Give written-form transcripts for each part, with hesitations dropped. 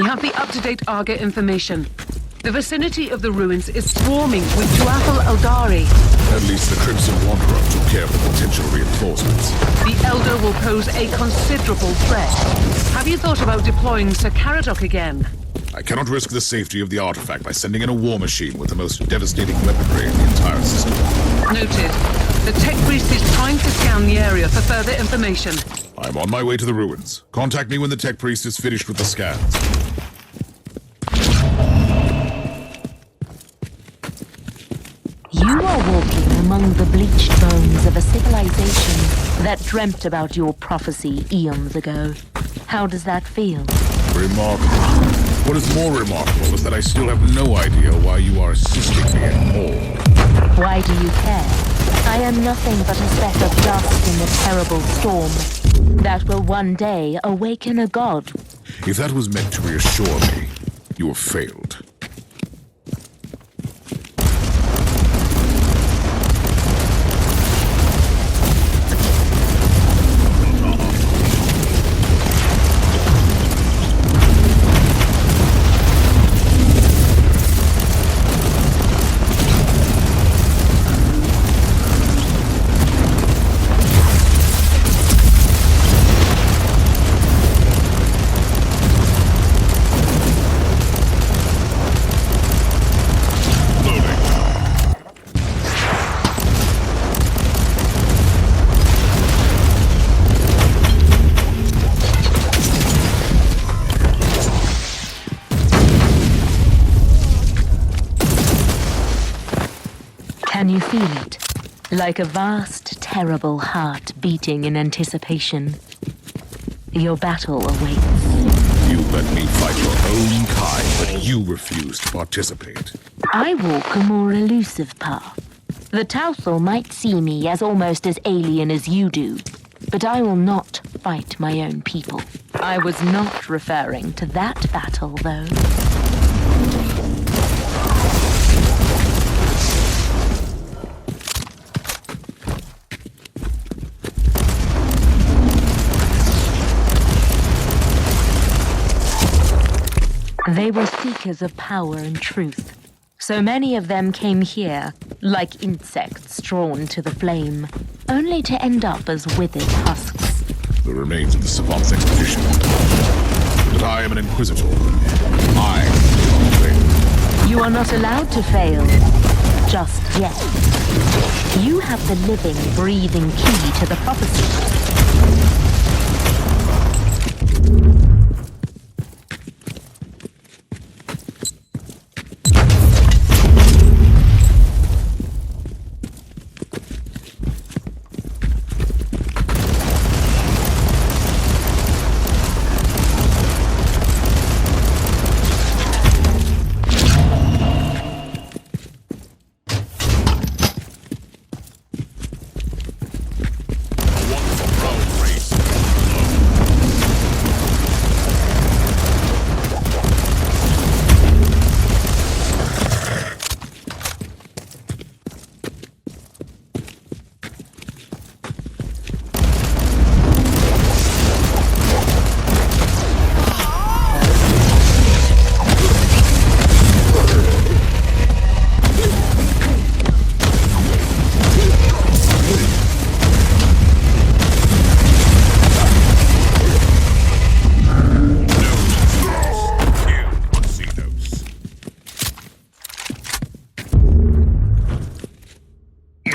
have the up-to-date Arga information. The vicinity of the ruins is swarming with Tuathal Eldari. At least the Crimson Wanderer took care of the potential reinforcements. The Elder will pose a considerable threat. Have you thought about deploying Sir Caradoc again? I cannot risk the safety of the artifact by sending in a war machine with the most devastating weaponry in the entire system. Noted. The Tech Priest is trying to scan the area for further information. I'm on my way to the ruins. Contact me when the Tech Priest is finished with the scans. You are walking among the bleached bones of a civilization that dreamt about your prophecy eons ago. How does that feel? Remarkable. What is more remarkable is that I still have no idea why you are assisting me at all. Why do you care? I am nothing but a speck of dust in the terrible storm that will one day awaken a god. If that was meant to reassure me, you have failed. Can you feel it? Like a vast, terrible heart beating in anticipation. Your battle awaits. You let me fight your own kind, but you refuse to participate. I walk a more elusive path. The Tauthal might see me as almost as alien as you do, but I will not fight my own people. I was not referring to that battle, though. They were seekers of power and truth. So many of them came here, like insects drawn to the flame, only to end up as withered husks. The remains of the Savant's expedition. But I am an Inquisitor. I will not fail. You are not allowed to fail. Just yet. You have the living, breathing key to the prophecy.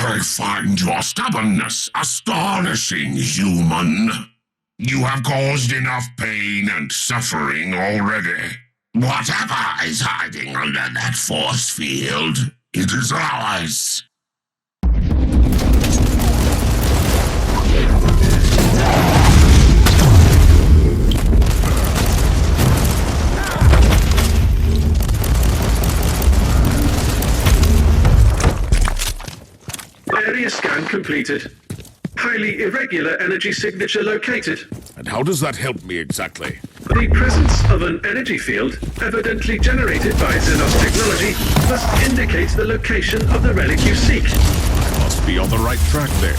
I find your stubbornness astonishing, human. You have caused enough pain and suffering already. Whatever is hiding under that force field, it is ours. Area scan completed. Highly irregular energy signature located. And how does that help me exactly? The presence of an energy field, evidently generated by Xenos technology, must indicate the location of the relic you seek. I must be on the right track there.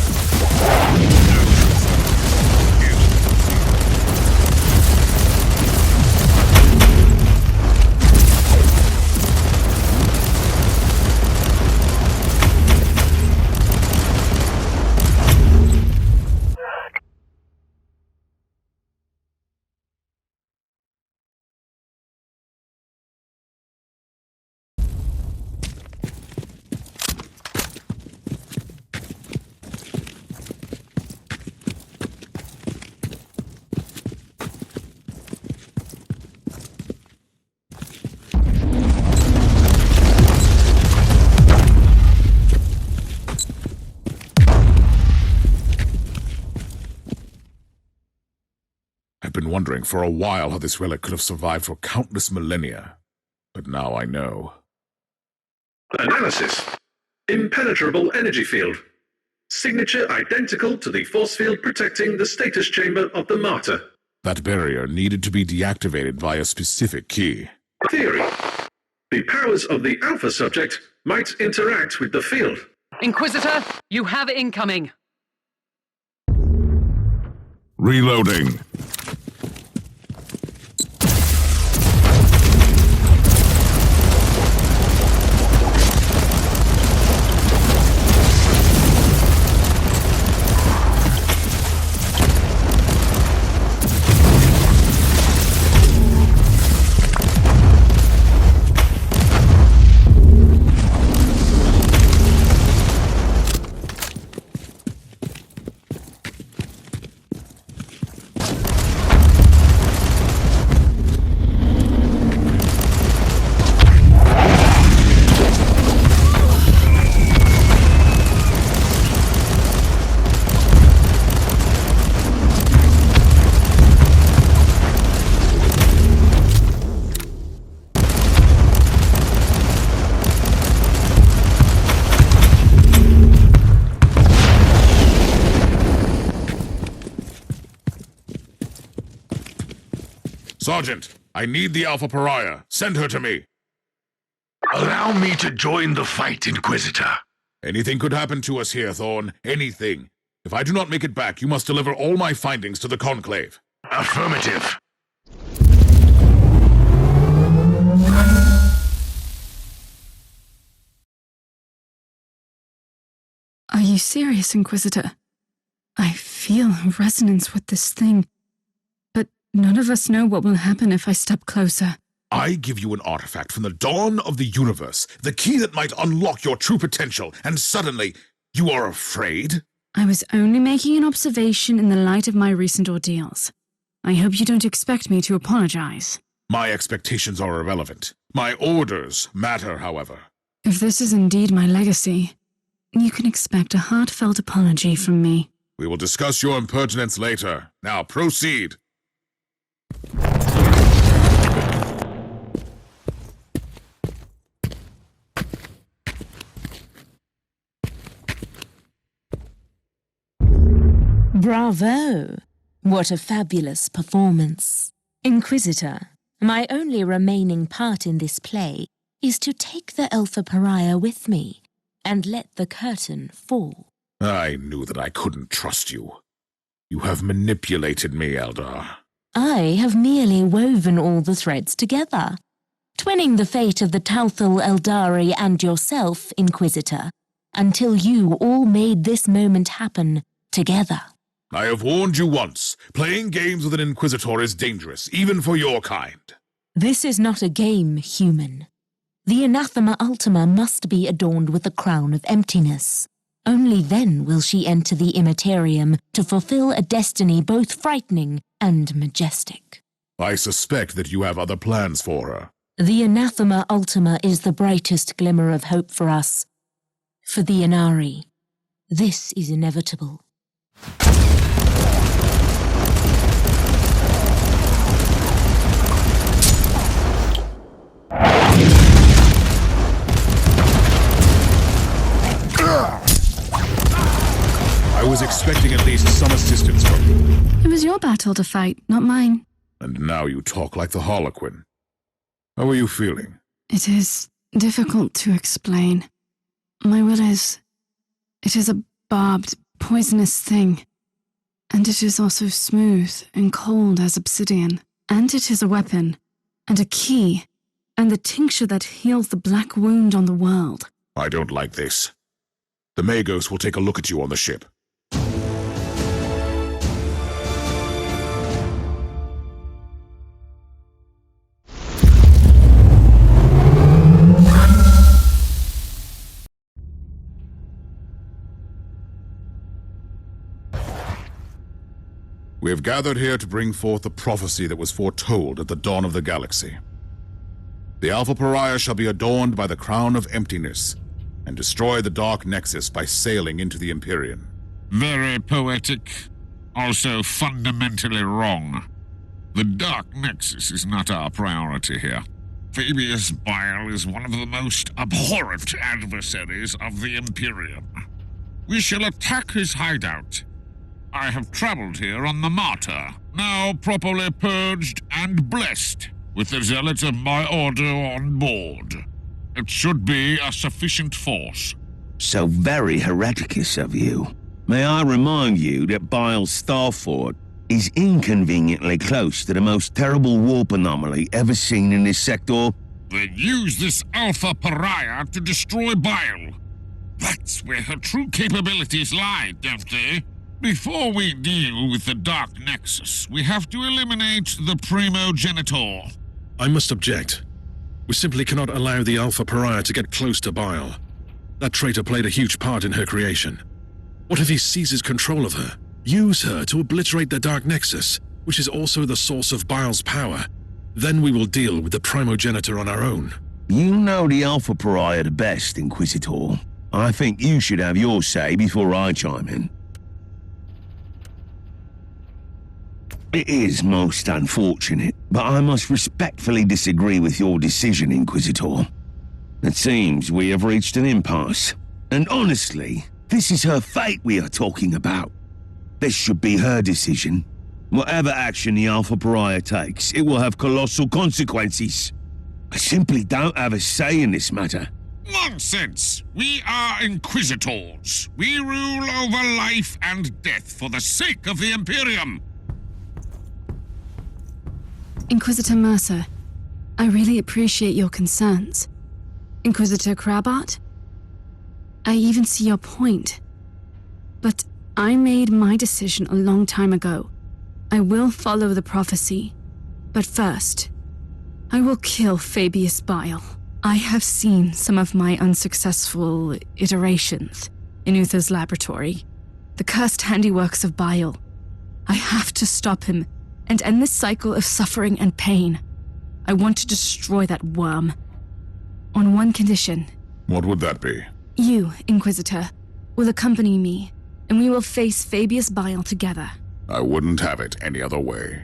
wondering for a while how this relic could have survived for countless millennia. But now I know. Analysis. Impenetrable energy field. Signature identical to the force field protecting the status chamber of the Martyr. That barrier needed to be deactivated via a specific key. Theory. The powers of the Alpha subject might interact with the field. Inquisitor, you have incoming. Reloading. Sergeant, I need the Alpha Pariah. Send her to me. Allow me to join the fight, Inquisitor. Anything could happen to us here, Thorn. Anything. If I do not make it back, you must deliver all my findings to the Conclave. Affirmative. Are you serious, Inquisitor? I feel a resonance with this thing, but none of us know what will happen if I step closer. I give you an artifact from the dawn of the universe, the key that might unlock your true potential, and suddenly, you are afraid? I was only making an observation in the light of my recent ordeals. I hope you don't expect me to apologize. My expectations are irrelevant. My orders matter, however. If this is indeed my legacy, you can expect a heartfelt apology from me. We will discuss your impertinence later. Now proceed. Bravo! What a fabulous performance. Inquisitor, my only remaining part in this play is to take the Alpha Pariah with me and let the curtain fall. I knew that I couldn't trust you. You have manipulated me, Eldar. I have merely woven all the threads together, twinning the fate of the Talthal Eldari and yourself, Inquisitor, until you all made this moment happen together. I have warned you once. Playing games with an Inquisitor is dangerous, even for your kind. This is not a game, human. The Anathema Ultima must be adorned with the crown of emptiness. Only then will she enter the Immaterium to fulfill a destiny both frightening and majestic. I suspect that you have other plans for her. The Anathema Ultima is the brightest glimmer of hope for us. For the Inari, this is inevitable. I was expecting at least some assistance from you. It was your battle to fight, not mine. And now you talk like the Harlequin. How are you feeling? It is difficult to explain. My will is... It is a barbed, poisonous thing. And it is also smooth and cold as obsidian. And it is a weapon, and a key, and the tincture that heals the black wound on the world. I don't like this. The Magos will take a look at you on the ship. We have gathered here to bring forth the prophecy that was foretold at the dawn of the galaxy. The Alpha Pariah shall be adorned by the crown of emptiness, and destroy the Dark Nexus by sailing into the Empyrean. Very poetic, also fundamentally wrong. The Dark Nexus is not our priority here. Fabius Bile is one of the most abhorrent adversaries of the Imperium. We shall attack his hideout. I have traveled here on the Martyr, now properly purged and blessed, with the zealots of my order on board. It should be a sufficient force. So very hereticous of you. May I remind you that Bile's Starfort is inconveniently close to the most terrible warp anomaly ever seen in this sector? Then use this Alpha Pariah to destroy Bile. That's where her true capabilities lie, don't they? Before we deal with the Dark Nexus, we have to eliminate the Primogenitor. I must object. We simply cannot allow the Alpha Pariah to get close to Bile. That traitor played a huge part in her creation. What if he seizes control of her? Use her to obliterate the Dark Nexus, which is also the source of Bile's power. Then we will deal with the Primogenitor on our own. You know the Alpha Pariah the best, Inquisitor. I think you should have your say before I chime in. It is most unfortunate, but I must respectfully disagree with your decision, Inquisitor. It seems we have reached an impasse. And honestly, this is her fate we are talking about. This should be her decision. Whatever action the Alpha Pariah takes, it will have colossal consequences. I simply don't have a say in this matter. Nonsense! We are Inquisitors. We rule over life and death for the sake of the Imperium. Inquisitor Mercer, I really appreciate your concerns. Inquisitor Crabart, I even see your point. But I made my decision a long time ago. I will follow the prophecy. But first, I will kill Fabius Bile. I have seen some of my unsuccessful iterations in Uther's laboratory. The cursed handiworks of Bile. I have to stop him and end this cycle of suffering and pain. I want to destroy that worm. On one condition. What would that be? You, Inquisitor, will accompany me, and we will face Fabius Bile together. I wouldn't have it any other way.